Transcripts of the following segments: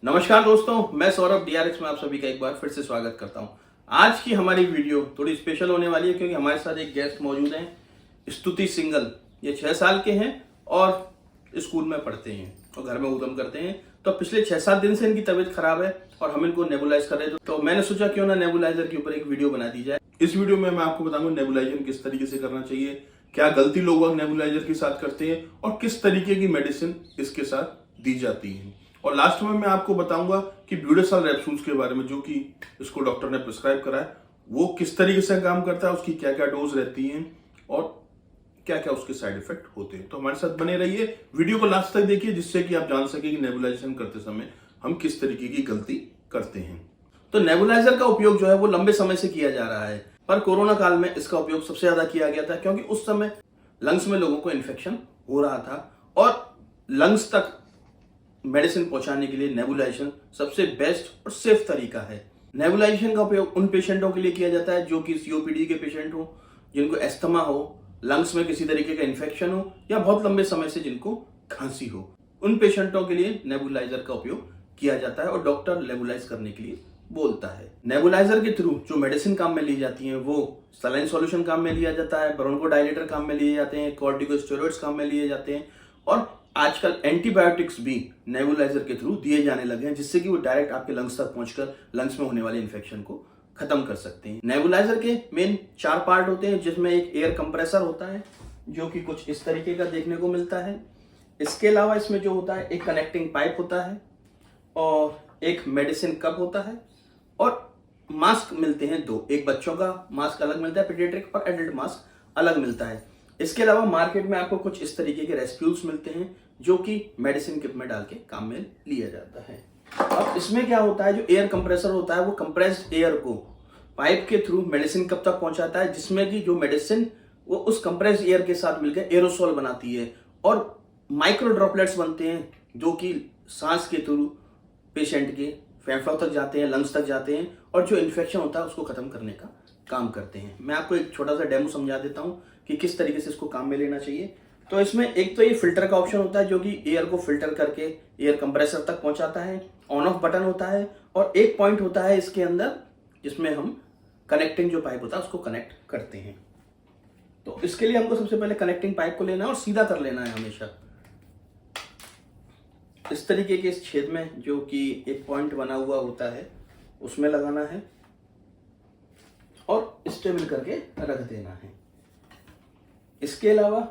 नमस्कार दोस्तों, मैं सौरभ DRX में आप सभी का एक बार फिर से स्वागत करता हूं। आज की हमारी वीडियो थोड़ी स्पेशल होने वाली है क्योंकि हमारे साथ एक गेस्ट मौजूद हैं, स्तुति सिंगल। ये 6 साल के हैं और स्कूल में पढ़ते हैं और घर में ऊधम करते हैं। तो पिछले 6-7 दिन से इनकी तबीयत खराब है और हम इनको नेबुलाइज कर रहे थे, तो मैंने सोचा क्यों ना नेबुलाइजर के ऊपर एक वीडियो बना दी जाए। इस वीडियो में मैं आपको बताऊंगा नेबुलाइजेशन किस तरीके से करना चाहिए, क्या गलती लोग नेबुलाइजर के साथ करते हैं और किस तरीके की मेडिसिन इसके साथ दी जाती है। और लास्ट में मैं आपको बताऊंगा कि ब्यूडेसाल रेप्सूल्स के बारे में, जो कि इसको डॉक्टर ने प्रिस्क्राइब करा है, वो किस तरीके से काम करता है, उसकी क्या क्या डोज रहती हैं और क्या क्या उसके साइड इफेक्ट होते हैं। तो हमारे साथ बने रहिए, वीडियो को लास्ट तक देखिए, जिससे कि आप जान सके कि नेबुलाइजेशन करते समय हम किस तरीके की गलती करते हैं। तो नेबुलाइजर का उपयोग जो है वो लंबे समय से किया जा रहा है, पर कोरोना काल में इसका उपयोग सबसे ज्यादा किया गया था क्योंकि उस समय लंग्स में लोगों को इन्फेक्शन हो रहा था और लंग्स तक मेडिसिन पहुंचाने के लिए नेबुलाइजेशन सबसे बेस्ट और सेफ तरीका है। नेबुलाइजेशन का उपयोग उन पेशेंटों के लिए किया जाता है जो कि COPD के पेशेंट हो, जिनको एस्थमा हो, लंग्स में किसी तरीके का इन्फेक्शन हो या बहुत लंबे समय से जिनको खांसी हो। उन पेशेंटों के लिए नेबुलाइजर का उपयोग किया जाता है और डॉक्टर नेबुलाइज करने के लिए बोलता है। नेबुलाइजर के थ्रू जो मेडिसिन काम में ली जाती है वो सलाइन सॉल्यूशन काम में लिया जाता है, ब्रोंकोडायलेटर काम में लिए जाते हैं, कॉर्टिकोस्टेरॉइड्स काम में लिए जाते हैं और आजकल एंटीबायोटिक्स भी नेबुलाइजर के थ्रू दिए जाने लगे हैं, जिससे कि वो डायरेक्ट आपके लंग्स तक पहुंचकर लंग्स में होने वाले इन्फेक्शन को खत्म कर सकते हैं। नेबुलाइजर के मेन 4 पार्ट होते हैं, जिसमें एक एयर कंप्रेसर होता है जो कि कुछ इस तरीके का देखने को मिलता है। इसके अलावा इसमें जो होता है एक कनेक्टिंग पाइप होता है और एक मेडिसिन कप होता है और मास्क मिलते हैं 2, एक बच्चों का मास्क अलग मिलता है पीडियाट्रिक और एडल्ट मास्क अलग मिलता है। इसके अलावा मार्केट में आपको कुछ इस तरीके के रेस्क्यूल्स मिलते हैं जो कि मेडिसिन किट में डाल के काम में लिया जाता है। अब इसमें क्या होता है, जो एयर कंप्रेसर होता है वो कंप्रेस्ड एयर को पाइप के थ्रू मेडिसिन कप तक पहुंचाता है, जिसमें कि जो मेडिसिन वो उस कंप्रेस्ड एयर के साथ मिलकर एरोसोल बनाती है और माइक्रो ड्रॉपलेट्स बनते हैं जो कि सांस के थ्रू पेशेंट के फेफड़ों तक जाते हैं, लंग्स तक जाते हैं और जो इन्फेक्शन होता है उसको खत्म करने का काम करते हैं। मैं आपको एक छोटा सा डेमो समझा देता हूं कि किस तरीके से इसको काम में लेना चाहिए। तो इसमें एक तो ये फिल्टर का ऑप्शन होता है जो कि एयर को फिल्टर करके एयर कंप्रेसर तक पहुंचाता है, ऑन ऑफ बटन होता है और एक पॉइंट होता है इसके अंदर जिसमें हम कनेक्टिंग जो पाइप होता है उसको कनेक्ट करते हैं। तो इसके लिए हमको सबसे पहले कनेक्टिंग पाइप को लेना है और सीधा कर लेना है हमेशा इस तरीके के इस छेद में जो कि एक पॉइंट बना हुआ होता है उसमें लगाना है और स्टेबल करके रख देना है। इसके अलावा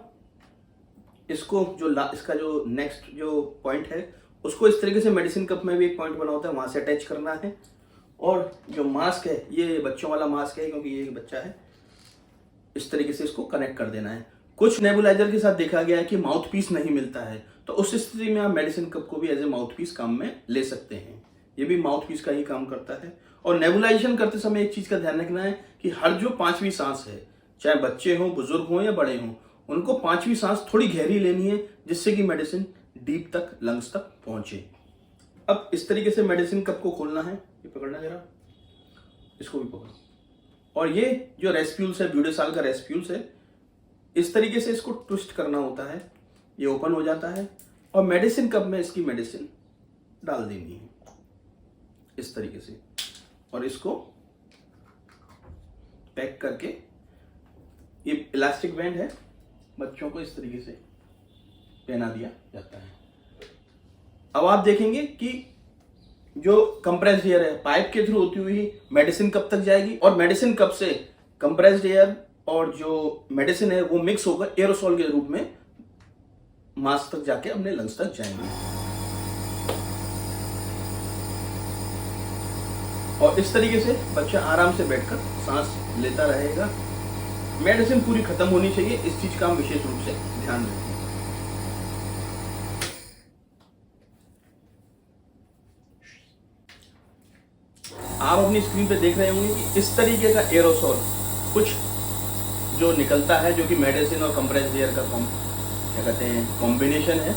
इसको जो इसका जो नेक्स्ट जो पॉइंट है उसको इस तरीके से मेडिसिन कप में भी एक पॉइंट बना होता है, वहां से अटैच करना है और जो मास्क है ये बच्चों वाला मास्क है क्योंकि ये एक बच्चा है, इस तरीके से इसको कनेक्ट कर देना है। कुछ नेबुलाइजर के साथ देखा गया है कि माउथ पीस नहीं मिलता है, तो उस स्थिति में आप मेडिसिन कप को भी एज ए माउथ पीस काम में ले सकते हैं। ये भी माउथ पीस का ही काम करता है। और नेबुलाइजेशन करते समय एक चीज का ध्यान रखना है कि हर जो 5वीं सांस है, चाहे बच्चे हों, बुजुर्ग हों या बड़े हों, उनको 5वीं सांस थोड़ी गहरी लेनी है जिससे कि मेडिसिन डीप तक लंग्स तक पहुंचे। अब इस तरीके से मेडिसिन कप को खोलना है, ये पकड़ना जरा, इसको भी पकड़ो और ये जो रेस्प्यूल्स है, ब्यूडेसाल का रेस्प्यूल्स है, इस तरीके से इसको ट्विस्ट करना होता है, ये ओपन हो जाता है और मेडिसिन कप में इसकी मेडिसिन डाल देनी है इस तरीके से और इसको पैक करके, ये इलास्टिक बैंड है, बच्चों को इस तरीके से पहना दिया जाता है। अब आप देखेंगे कि जो कंप्रेस्ड एयर है पाइप के थ्रू होती हुई मेडिसिन कप तक जाएगी और मेडिसिन कप से कंप्रेस्ड एयर और जो मेडिसिन है वो मिक्स होकर एरोसोल के रूप में मास्क तक जाके अपने लंग्स तक जाएंगे। और इस तरीके से बच्चा आराम से बैठकर सांस लेता रहेगा। मेडिसिन पूरी खत्म होनी चाहिए, इस चीज का हम विशेष रूप से ध्यान रखें। आप अपनी स्क्रीन पे देख रहे होंगे कि इस तरीके का एरोसोल कुछ जो निकलता है, जो कि मेडिसिन और कंप्रेस्ड एयर का क्या कहते हैं कॉम्बिनेशन है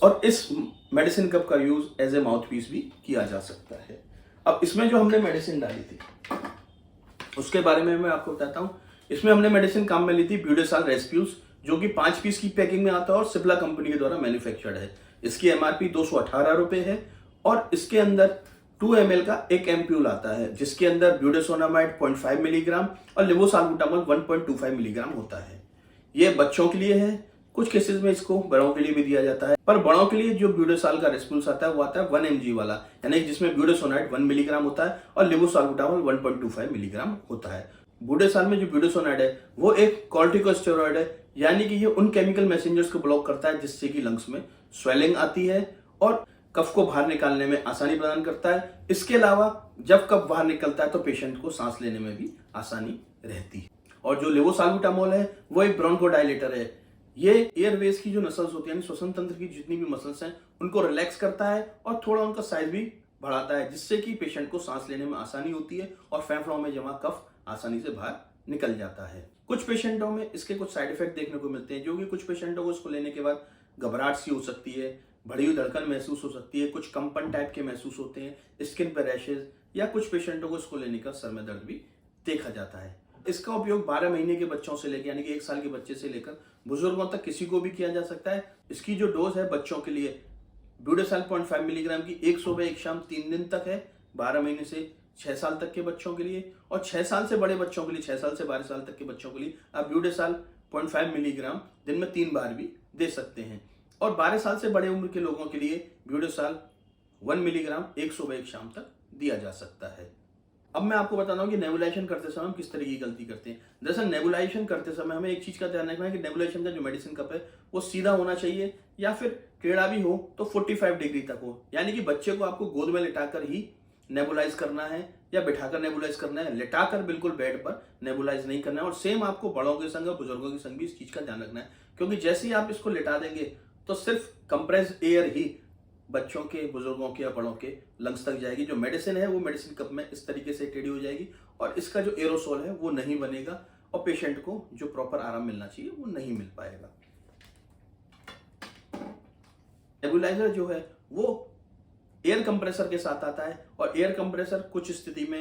और इस मेडिसिन कप का use as a mouthpiece भी किया जा सकता है। अब इसमें जो हमने मेडिसिन डाली थी उसके बारे में मैं आपको बताता हूं। इसमें हमने मेडिसिन काम में ली थी ब्यूडेसाल रेस्प्यूल्स, जो कि 5 पीस की पैकिंग में आता है और सिप्ला कंपनी के द्वारा मैन्युफैक्चर्ड है। इसकी एमआरपी 218 रुपए है और इसके अंदर 2 ml का एक एम्प्यूल आता है जिसके अंदर ब्यूडेसोनामाइड 0.5 मिलीग्राम और लेवोसाल्बुटामोल 1.25 मिलीग्राम होता है। ये बच्चों के लिए है, कुछ केसेस में इसको बड़ों के लिए भी दिया जाता है, पर बड़ों के लिए जो ब्यूडेसाल का रेस्पॉन्स आता है वो आता है 1 mg वाला, यानी जिसमें ब्यूडेसोनाइड 1 मिलीग्राम होता है और लेवोसाल्बुटामोल 1.25 मिलीग्राम होता है। ब्यूडेसाल में जो ब्यूडेसोनाइड है वो एक कॉर्टिकोस्टेरॉइड है, यानी कि ये उन केमिकल मैसेंजर्स को ब्लॉक करता है जिससे कि लंग्स में स्वेलिंग आती है और कफ को बाहर निकालने में आसानी प्रदान करता है। इसके अलावा जब कफ बाहर निकलता है तो पेशेंट को सांस लेने में भी आसानी रहती है। और जो लेवोसाल्बुटामोल है वो एक ब्रोंकोडायलेटर है। ये एयरवेज की जो नसल्स होती है, श्वसन तंत्र की जितनी भी मसल्स हैं उनको रिलैक्स करता है और थोड़ा उनका साइज भी बढ़ाता है, जिससे कि पेशेंट को सांस लेने में आसानी होती है और फेफड़ों में जमा कफ आसानी से बाहर निकल जाता है। कुछ पेशेंटों में इसके कुछ साइड इफेक्ट देखने को मिलते हैं, जो कि कुछ पेशेंटों को इसको लेने के बाद घबराहट सी हो सकती है, बढ़ी हुई धड़कन महसूस हो सकती है, कुछ कंपन टाइप के महसूस होते हैं, स्किन पर रैशेज, या कुछ पेशेंटों को इसको लेने का सर में दर्द भी देखा जाता है। इसका उपयोग 12 महीने के बच्चों से लेकर, यानी कि 1 साल के बच्चे से लेकर बुजुर्गों तक किसी को भी किया जा सकता है। इसकी जो डोज है बच्चों के लिए ब्यूडेसाल 0.5 मिलीग्राम की 1 सुबह 1 शाम 3 दिन तक है, 12 महीने से 6 साल तक के बच्चों के लिए, और 6 साल से बड़े बच्चों के लिए, 6 साल से 12 साल तक के बच्चों के लिए आप ब्यूडेसाल 0.5 मिलीग्राम दिन में 3 बार भी दे सकते हैं। और 12 साल से बड़े उम्र के लोगों के लिए ब्यूडेसाल 1 मिलीग्राम 1 सुबह 1 शाम तक दिया जा सकता है। अब मैं आपको बताता हूँ कि नेबुलाइजेशन करते समय हम किस तरह की गलती करते हैं। दरअसल नेबुलाइजेशन करते समय हमें एक चीज का ध्यान रखना है कि नेबुलाइजेशन का जो मेडिसिन कप है वो सीधा होना चाहिए, या फिर टेढ़ा भी हो तो 45 डिग्री तक हो, यानी कि बच्चे को आपको गोद में लिटाकर ही नेबुलाइज करना है या बिठाकर नेबुलाइज करना है, लिटाकर बिल्कुल बेड पर नेबुलाइज नहीं करना है। और सेम आपको बड़ों के संग और बुजुर्गों के संग भी इस चीज का ध्यान रखना है, क्योंकि जैसे ही आप इसको लिटा देंगे तो सिर्फ कंप्रेस्ड एयर ही बच्चों के, बुजुर्गों के या बड़ों के लंग्स तक जाएगी। जो मेडिसिन है वो मेडिसिन कप में इस तरीके से टेढ़ी हो जाएगी और इसका जो एरोसोल है वो नहीं बनेगा और पेशेंट को जो प्रॉपर आराम मिलना चाहिए वो नहीं मिल पाएगा। नेबुलाइजर जो है वो एयर कंप्रेसर के साथ आता है, और एयर कंप्रेसर कुछ स्थिति में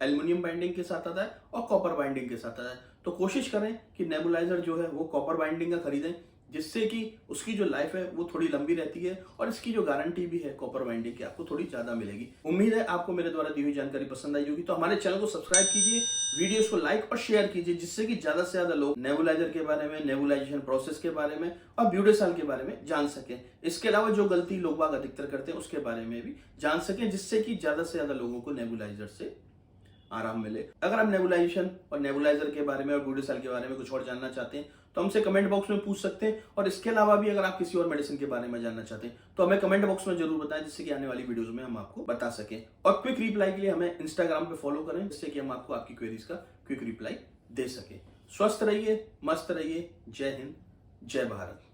एल्युमिनियम बाइंडिंग के साथ आता है और कॉपर बाइंडिंग के साथ आता है। तो कोशिश करें कि नेबुलाइजर जो है वो कॉपर बाइंडिंग का खरीदें, जिससे कि उसकी जो लाइफ है वो थोड़ी लंबी रहती है और इसकी जो गारंटी भी है कॉपर बाइंडिंग की आपको थोड़ी ज्यादा मिलेगी। उम्मीद है आपको मेरे द्वारा दी हुई जानकारी पसंद आई होगी। तो हमारे चैनल को सब्सक्राइब कीजिए, वीडियोस को लाइक और शेयर कीजिए, जिससे कि ज्यादा से ज्यादा लोग नेबुलाइजर के बारे में, नेबुलाइजेशन प्रोसेस के बारे में और ब्यूडेसाल के बारे में जान सकें। इसके अलावा जो गलती लोग बाग अधिकतर करते हैं उसके बारे में भी जान सकें, जिससे कि ज्यादा से ज्यादा लोगों को नेबुलाइजर से आराम मिले। अगर आप नेबुलाइजेशन और नेबुलाइजर के बारे में और ब्यूडेसाल के बारे में कुछ और जानना चाहते हैं तो हमसे कमेंट बॉक्स में पूछ सकते हैं, और इसके अलावा भी अगर आप किसी और मेडिसिन के बारे में जानना चाहते हैं तो हमें कमेंट बॉक्स में जरूर बताएं, जिससे कि आने वाली वीडियोस में हम आपको बता सकें। और क्विक रिप्लाई के लिए हमें इंस्टाग्राम पे फॉलो करें, जिससे कि हम आपको आपकी क्वेरीज का क्विक रिप्लाई दे सके। स्वस्थ रहिए, मस्त रहिए। जय हिंद, जय भारत।